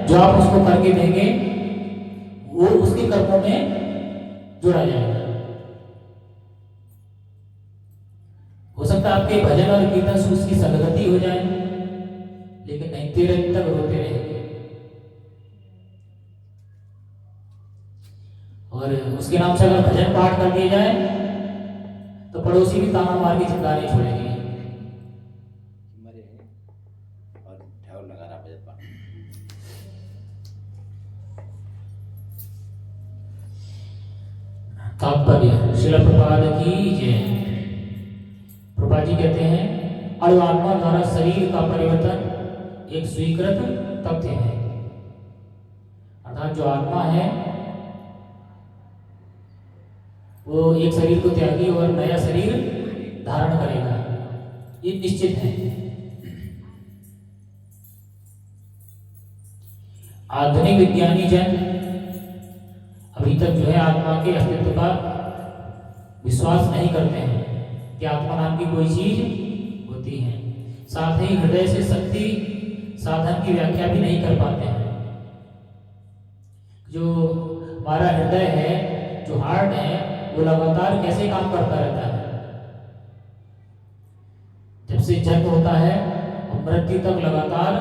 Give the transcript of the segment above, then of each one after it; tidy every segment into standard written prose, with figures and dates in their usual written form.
जो आप उसको करके देंगे वो उसके कर्मों में जोड़ा जाएगा। हो सकता है आपके भजन और कीर्तन से उसकी सदगति हो जाए, लेकिन नहीं, 13 दिन तक रोते रहेंगे। और उसके नाम से अगर भजन पाठ कर दिया जाए तो पड़ोसी भी ताना मार के चिल्ला नहीं छोड़ेंगे। तात्पर्य श्रील प्रभुपाद की जय। प्रभुपाद जी कहते हैं अणु आत्मा द्वारा शरीर का परिवर्तन एक स्वीकृत तथ्य है। अर्थात जो आत्मा है वो एक शरीर को त्यागी और नया शरीर धारण करेगा, ये निश्चित है। आधुनिक विज्ञानी जन अभी तक जो है आत्मा के अस्तित्व का विश्वास नहीं करते हैं कि आत्मा नाम की कोई चीज होती है। साथ ही हृदय से शक्ति साधन की व्याख्या भी नहीं कर पाते हैं। जो हमारा हृदय है, जो हार्ट है, वो लगातार कैसे काम करता रहता है। जब से जन्म होता है और मृत्यु तक लगातार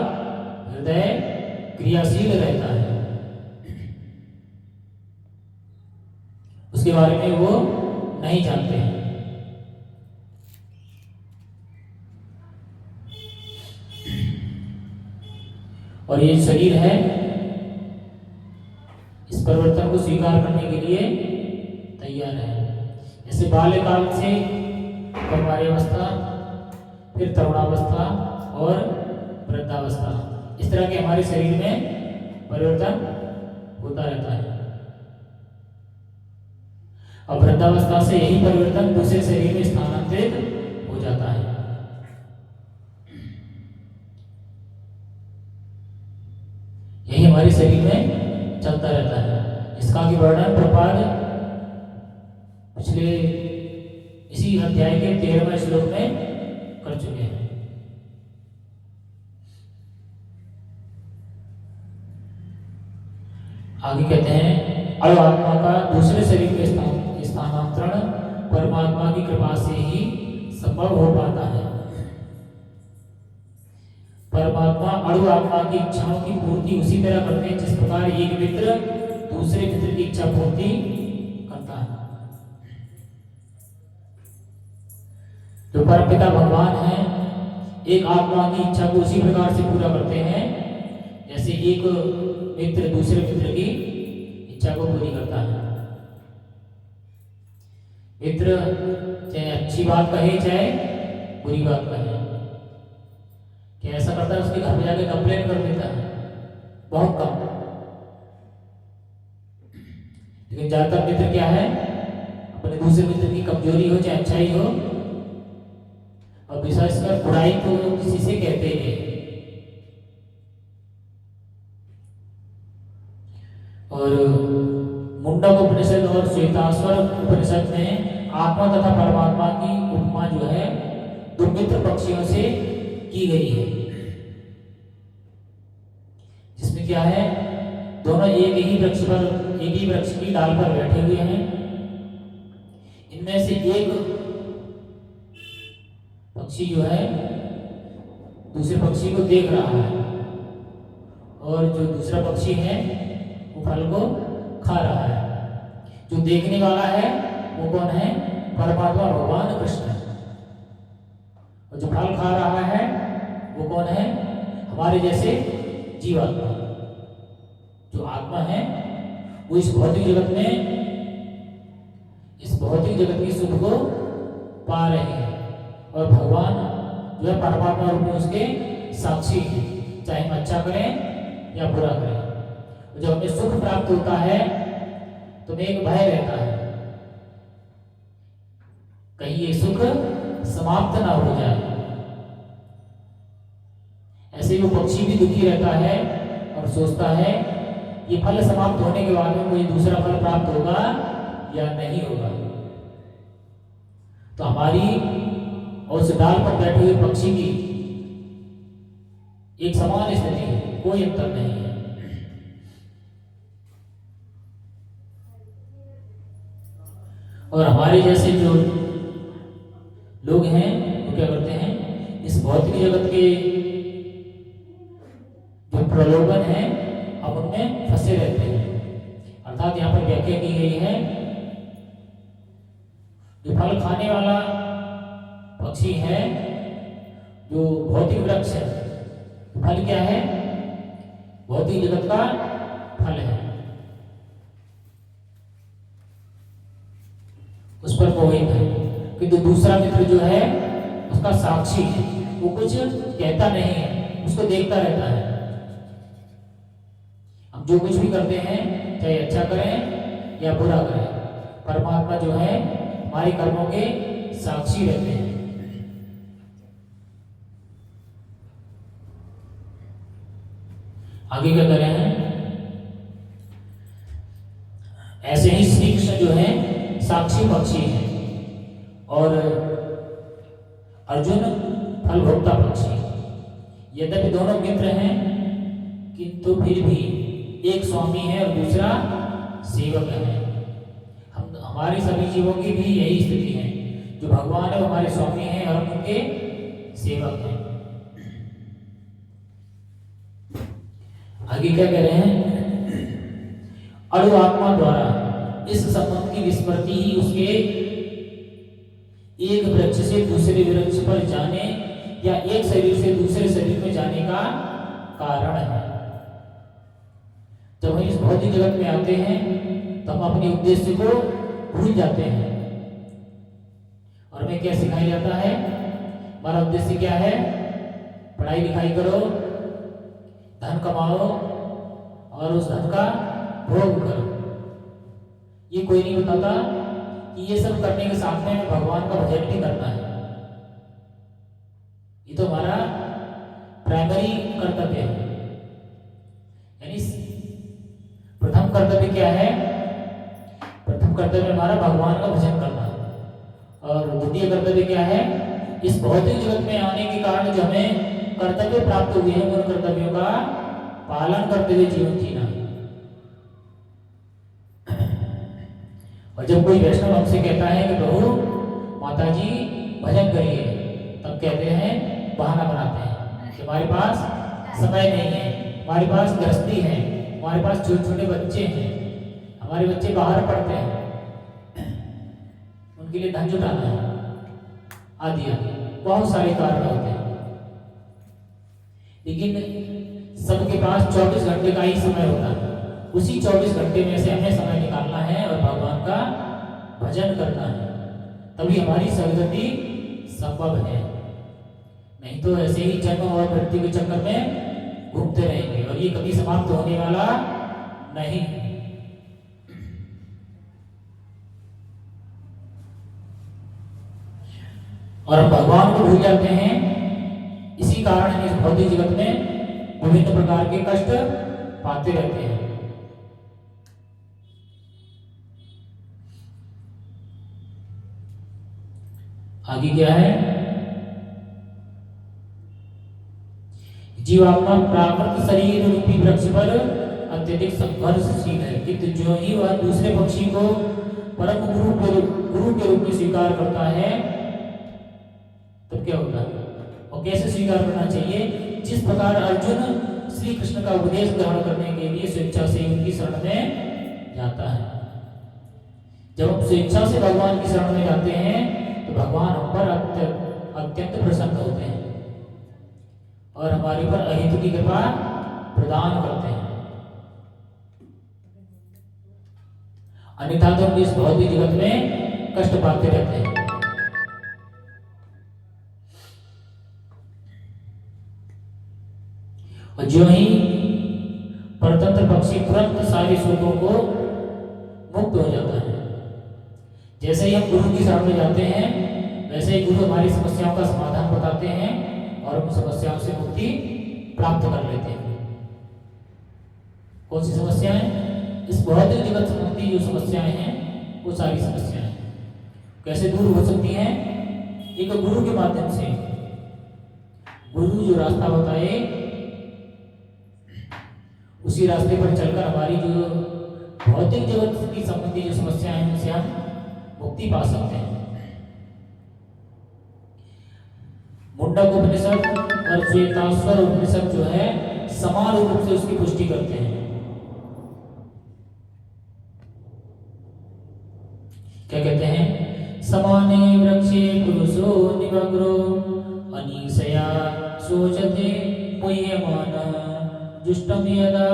हृदय क्रियाशील रहता है। उसके बारे में वो नहीं जानते हैं। और ये शरीर है, इस परिवर्तन को स्वीकार करने के लिए तैयार है। जैसे बाल्यकाल से कौमार्यावस्था, फिर तरुणावस्था और वृद्धावस्था, इस तरह के हमारे शरीर में परिवर्तन होता रहता है। और वृद्धावस्था से यही परिवर्तन दूसरे शरीर में स्थानांतरित हो जाता है। यही हमारे शरीर में चलता रहता है। इसका की वर्णन प्रपाद पिछले इसी अध्याय के 13वें श्लोक में कर चुके हैं। आगे कहते हैं अणु आत्मा का दूसरे शरीर में स्थानांतरण परमात्मा की कृपा से ही संभव हो पाता है। परमात्मा अणु आत्मा की इच्छाओं की पूर्ति उसी तरह करते हैं जिस प्रकार एक मित्र दूसरे मित्र की इच्छा पूर्ति करता है। जो परमपिता भगवान है, एक आत्मा की इच्छा को उसी प्रकार से पूरा करते हैं जैसे एक मित्र दूसरे मित्र की इच्छा को पूरी करता है। मित्र चाहे अच्छी बात कहे चाहे बुरी बात कहे, क्या ऐसा करता है उसके घर में जाके कंप्लेन कर देता है? बहुत कम। लेकिन ज्यादातर मित्र क्या है, अपने दूसरे मित्र की कमजोरी हो चाहे अच्छाई हो, और विशेषकर बुराई तो किसी से कहते ही नहीं। और मुंडक उपनिषद और श्वेताश्वर उपनिषद में आत्मा तथा परमात्मा की उपमा जो है दो मित्र पक्षियों से की गई है, जिसमें क्या है, दोनों एक ही वृक्ष की डाल पर बैठे हुए हैं। इनमें से एक पक्षी जो है दूसरे पक्षी को देख रहा है, और जो दूसरा पक्षी है वो फल को खा रहा है। जो देखने वाला है वो कौन है? परमात्मा भगवान कृष्ण। और जो फल खा रहा है वो कौन है? हमारे जैसे जीवात्मा। जो आत्मा है वो इस भौतिक जगत की सुख को पा रहे हैं, और भगवान जो है परमात्मा रूप में उसके साक्षी हैं, चाहे हम अच्छा करें या बुरा करें। जब हमें सुख प्राप्त होता है तो एक भय रहता है, कहीं ये सुख समाप्त ना हो जाए। ऐसे वो पक्षी भी दुखी रहता है और सोचता है ये फल समाप्त होने के बाद में कोई दूसरा फल प्राप्त होगा या नहीं होगा। तो हमारी और उस डाल पर बैठे हुए पक्षी की एक समान स्थिति है, कोई अंतर नहीं है। और हमारे जैसे जो लोग हैं वो क्या करते हैं, इस भौतिक जगत के जो प्रलोभन है हम उनमें फंसे रहते हैं। अर्थात यहाँ पर व्याख्या की गई है, जो फल खाने वाला पक्षी है, जो भौतिक वृक्ष है, फल क्या है, भौतिक जगत का फल है, उस पर मोहित है। किंतु दूसरा मित्र जो है उसका साक्षी है, वो कुछ कहता नहीं है, उसको देखता रहता है। हम जो कुछ भी करते हैं, चाहे अच्छा करें या बुरा करें, परमात्मा जो है हमारे कर्मों के साक्षी रहते हैं। आगे क्या करें हैं, ऐसे ही श्री कृष्ण जो है साक्षी पक्षी है और अर्जुन फल भोक्ता पक्षी। यद्यपि दोनों मित्र हैं किंतु फिर भी एक स्वामी है और दूसरा सेवक है। हम हमारे सभी जीवों की भी यही स्थिति है, जो भगवान है वो हमारे स्वामी हैं और हम उनके सेवक हैं। आगे क्या कह रहे हैं, अणु आत्मा द्वारा इस संबंध की विस्मृति ही उसके एक वृक्ष से दूसरे वृक्ष पर जाने या एक शरीर से दूसरे शरीर में जाने का कारण है। जब हम इस भौतिक जगत में आते हैं तो हम अपने उद्देश्य को भूल जाते हैं और हमें क्या सिखाया जाता है, हमारा उद्देश्य क्या है, पढ़ाई लिखाई करो, धन कमाओ और उस धन का भोग करो। ये कोई नहीं बताता कि ये सब करने के साथ में भगवान का भजन भी करना है। ये तो हमारा प्राइमरी कर्तव्य है। यानी प्रथम कर्तव्य क्या है, प्रथम कर्तव्य हमारा भगवान का भजन करना है और द्वितीय कर्तव्य क्या है, इस भौतिक जगत में आने के कारण जो हमें कर्तव्य प्राप्त हुए हैं उन कर्तव्यों का पालन करते हुए जीवन जीना। और जब कोई वैष्णव हमसे कहता है कि प्रभु माता जी भजन करिए, तब कहते हैं, बहाना बनाते हैं कि हमारे पास समय नहीं है, हमारे पास गृहस्थी है, हमारे पास छोटे छोटे बच्चे हैं, हमारे बच्चे बाहर पढ़ते हैं, उनके लिए धन जुटाना है, आदि आदि बहुत सारे कारण होते हैं। लेकिन सबके पास 24 घंटे का ही समय होता है, उसी 24 घंटे में से हमें समय निकालना है और भगवान का भजन करना है, तभी हमारी सदगति संभव है। नहीं तो ऐसे ही जन्म और मृत्यु के चक्कर में घूमते रहेंगे और ये कभी समाप्त होने वाला नहीं है। और हम भगवान को भूल जाते हैं, इसी कारण इस भौतिक जगत में विभिन्न प्रकार के कष्ट पाते रहते हैं। आगे क्या है, जीवात्मा प्राकृत शरीर रूपी वृक्ष पर अत्यधिक संघर्षशील है, किंतु जो ही वह दूसरे पक्षी को परम गुरु के रूप में स्वीकार करता है, तब क्या होता है और कैसे स्वीकार करना चाहिए। जिस प्रकार अर्जुन श्री कृष्ण का उपदेश ग्रहण करने के लिए स्वेच्छा से उनकी शरण में जाता है। जब हम स्वेच्छा से भगवान की शरण में जाते हैं तो भगवान हम पर अत्यंत प्रसन्न होते हैं और हमारे पर अहित की कृपा प्रदान करते हैं। अन्यथा तो हम इस भौतिक जगत में कष्ट पाते रहते हैं। और जो ही परतंत्र पक्षी तुरंत सारे सुखों को मुक्त हो जाता है। जैसे ही हम गुरु की शरण में जाते हैं, वैसे ही गुरु हमारी समस्याओं का समाधान बताते हैं और उन समस्याओं से मुक्ति प्राप्त कर लेते हैं। कौन सी समस्याएं? इस भौतिक जगत संबंधी जो समस्याएं हैं, वो सारी समस्याएं कैसे दूर हो सकती हैं? एक गुरु के माध्यम से। गुरु जो रास्ता बताए, उसी रास्ते पर चलकर हमारी जो भौतिक जगत की संबंधी जो समस्याएं हैं, उनसे हम मुक्ति पा सकते हैं। मुंडक उपनिषद और श्वेताश्वर उपनिषद जो है समान रूप से उसकी पुष्टि करते हैं। क्या कहते हैं? समाने वृक्षे पुरुषो निवग्रो अनीशया सोचते मुह्यमान जुष्टम यदा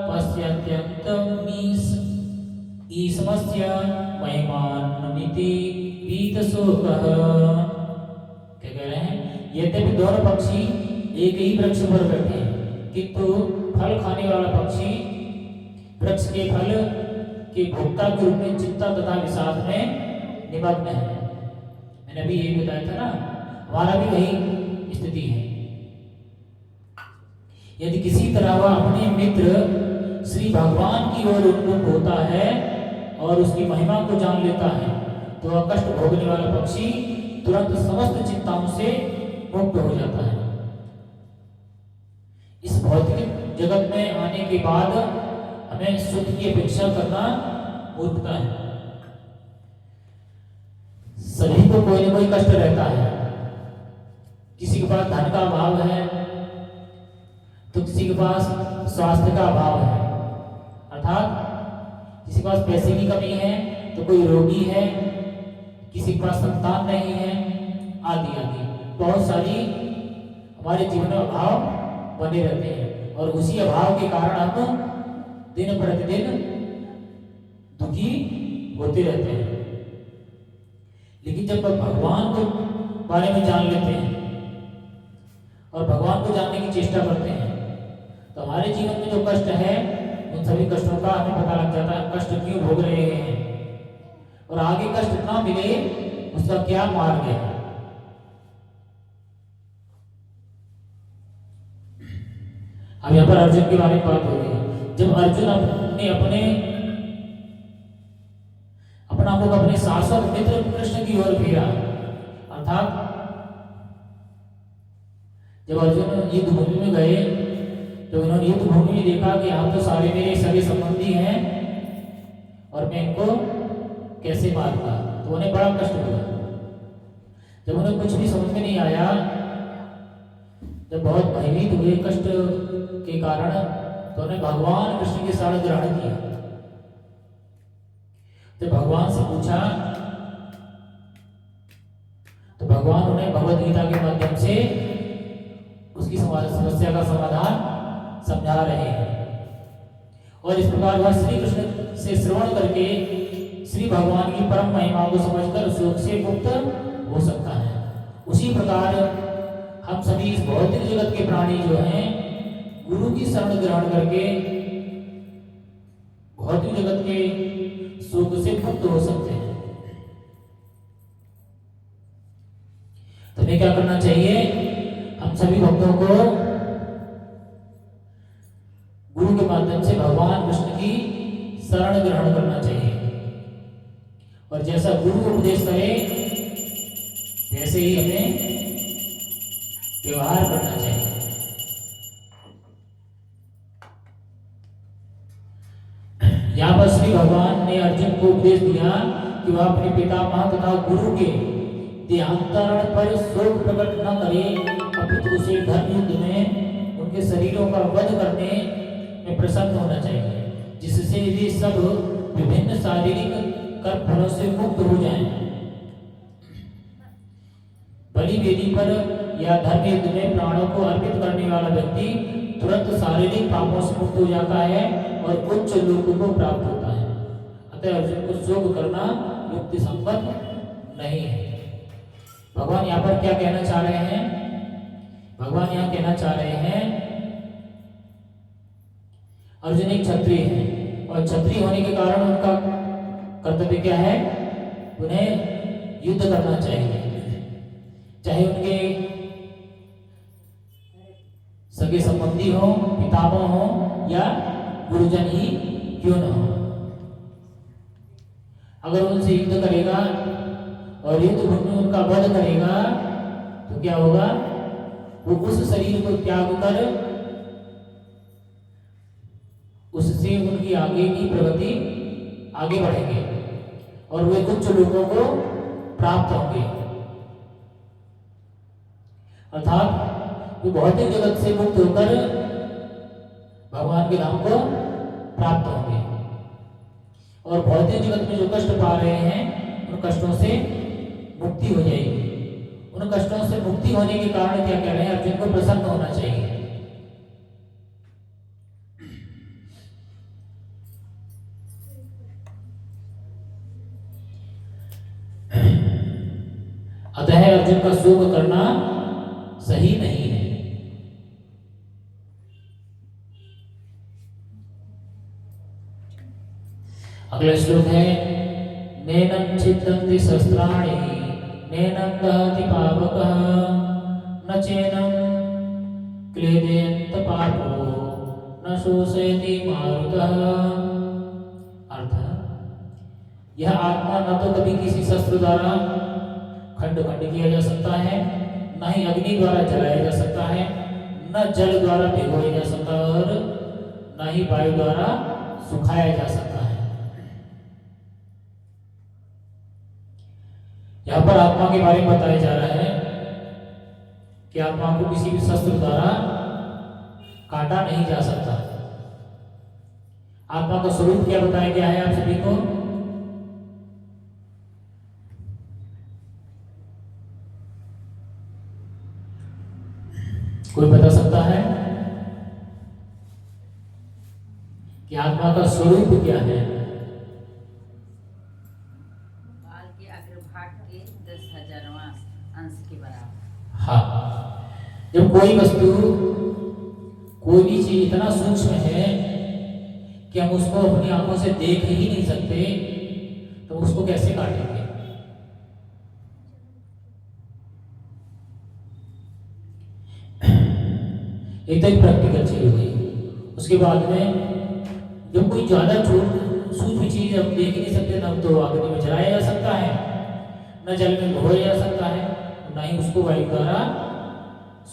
पश्यत्यंतम ईशमस्य महिमानमिति पीतशोकः। क्या कह रहे हैं? यद्यपि दोनों पक्षी एक ही वृक्ष पर बैठे हैं, किंतु फल खाने वाला पक्षी वृक्ष के फल के भोक्ता के रूप में चिंता तथा विषाद में निमग्न है। मैंने अभी यही बताया था ना, हमारा भी वही स्थिति है। यदि किसी तरह वह अपने मित्र श्री भगवान की ओर उन्मुख होता है और उसकी महिमा को जान लेता है, तो वह कष्ट भोगने वाला पक्षी तुरंत समस्त चिंताओं से मुक्त हो जाता है। इस भौतिक जगत में आने के बाद हमें सुख की अपेक्षा करना मूर्खता है। सभी को कोई न कोई कष्ट रहता है। किसी के पास धन का अभाव है तो किसी के पास स्वास्थ्य का अभाव है, अर्थात किसी के पास पैसे की कमी है तो कोई रोगी है, किसी के पास संतान नहीं है, आदि आदि बहुत सारी हमारे जीवन में अभाव बने रहते हैं और उसी अभाव के कारण हम दिन प्रतिदिन दुखी होते रहते हैं। लेकिन जब भगवान को बारे में जान लेते हैं और भगवान को जानने की चेष्टा करते हैं तो हमारे जीवन में जो कष्ट है उन सभी कष्टों का हमें पता लग जाता है, कष्ट क्यों भोग रहे हैं और आगे कष्ट ना मिले उसका क्या मार्ग है। अब यहाँ पर अर्जुन के बारे में बात हो रही है। जब अर्जुन अपना मुख अपने शाश्वत मित्र कृष्ण की ओर फेरा, अर्थात जब अर्जुन युद्ध भूमि में गए तो उन्होंने युद्ध भूमि में देखा कि हम तो सारे मेरे सगे संबंधी हैं और मैं इनको कैसे मारूंगा, तो उन्हें बड़ा कष्ट हुआ। जब उन्हें कुछ भी समझ में नहीं आया, जब बहुत भयभीत हुए कष्ट के कारण, तो उन्हें भगवान कृष्ण की शरण ग्रहण किया। तो भगवान से पूछा तो भगवान उन्हें भगवद गीता के माध्यम से उसकी समस्या का समाधान समझा रहे हैं। और इस प्रकार वह श्री कृष्ण से श्रवण करके श्री भगवान की परम महिमा को समझकर शोक से मुक्त हो सकता है। उसी प्रकार हम सभी इस भौतिक जगत के प्राणी जो हैं गुरु की शरण ग्रहण करके भौतिक जगत के शोक से मुक्त हो सकते हैं। तो हमें क्या करना चाहिए? हम सभी भक्तों को गुरु के माध्यम से भगवान कृष्ण की शरण ग्रहण करना चाहिए और जैसा गुरु उपदेश करे वैसे ही हमें व्यवहार करना चाहिए। यहाँ पर श्री भगवान ने अर्जुन को उपदेश दिया कि वह अपने पितामह तथा गुरु के देहांतरण पर शोक प्रकट न करे, अपितु उसे धर्म युद्ध में उनके शरीरों का वध करने में प्रसन्न होना चाहिए, जिससे वे सब विभिन्न शारीरिक कर्म फलों से मुक्त हो जाएं। बलि वेदी पर या धर्म युद्ध में प्राणों को अर्पित करने वाला व्यक्ति तुरंत शारीरिक पापों से मुक्त हो जाता है और उच्च लोकों को प्राप्त होता है। अतः अर्जुन को शोक करना युक्ति संपन्न नहीं है। भगवान यहाँ पर क्या कहना चाह रहे हैं? भगवान यहाँ कहना चाह रहे हैं अर्जुन एक क्षत्रिय है और क्षत्रिय होने के कारण उनका कर्तव्य क्या है? उन्हें युद्ध करना चाहिए, चाहे उनके सगे संबंधी हो, पितामह हो या गुरुजन ही क्यों न हो। अगर उनसे युद्ध करेगा और युद्ध भूमि में उनका वध करेगा तो क्या होगा? वो उस शरीर को त्याग कर उससे उनकी आगे की प्रगति आगे बढ़ेंगे और वे उच्च लोगों को प्राप्त होंगे, अर्थात वे भौतिक जगत से मुक्त होकर भगवान के धाम को प्राप्त होंगे। और भौतिक जगत में जो कष्ट पा रहे हैं उन कष्टों से मुक्ति हो जाएगी। उन कष्टों से मुक्ति होने के कारण क्या कह रहे हैं, अर्जुन को प्रसन्न होना चाहिए। अतः अर्जुन का शोक करना सही नहीं है। अगला श्लोक है, नैनं छिद्यन्ति शस्त्राणि नैनं दहति पावकः न चैनं क्लेदयन्त पापो न शोषयति मारुतः। अर्थ, यह आत्मा न तो कभी किसी शस्त्र द्वारा खंड खंड किया जा सकता है, न ही अग्नि द्वारा जलाया जा सकता है, न जल द्वारा भिगोया जा सकता और न ही वायु द्वारा सुखाया जा सकता है। यहाँ पर आत्मा के बारे में बताया जा रहा है कि आत्मा को किसी भी शस्त्र द्वारा काटा नहीं जा सकता। आत्मा का स्वरूप क्या बताया गया है आप सभी को? कोई बता सकता है कि आत्मा का स्वरूप क्या है? बाल के अग्रभाग के 10,000वां अंश के बराबर। हाँ, जब कोई वस्तु, कोई भी चीज इतना सूक्ष्म है कि हम उसको अपनी आंखों से देख ही नहीं सकते, तो उसको कैसे काटेंगे? एक तो एक प्रैक्टिकल चीज हो गई। उसके बाद में जब कोई ज्यादा सूक्ष्म चीज हम देख ही नहीं सकते, ना तो अग्नि में जलाया जा सकता है, न जल में भिगोया जा सकता है, न ही उसको वायु द्वारा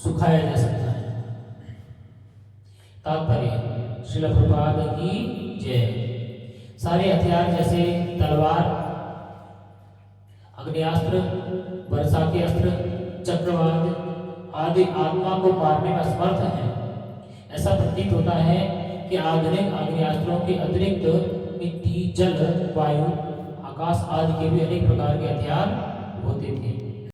सुखाया जा सकता है। तात्पर्य श्रील प्रभुपाद की जय। सारे हथियार जैसे तलवार, अग्नियास्त्र, वर्षा के अस्त्र, चक्रवात आदि आत्मा को मारने में असमर्थ है। ऐसा प्रतीत होता है कि आधुनिक अग्नियास्त्रों के अतिरिक्त मिट्टी, जल, वायु, आकाश आदि के भी अनेक प्रकार के हथियार होते थे।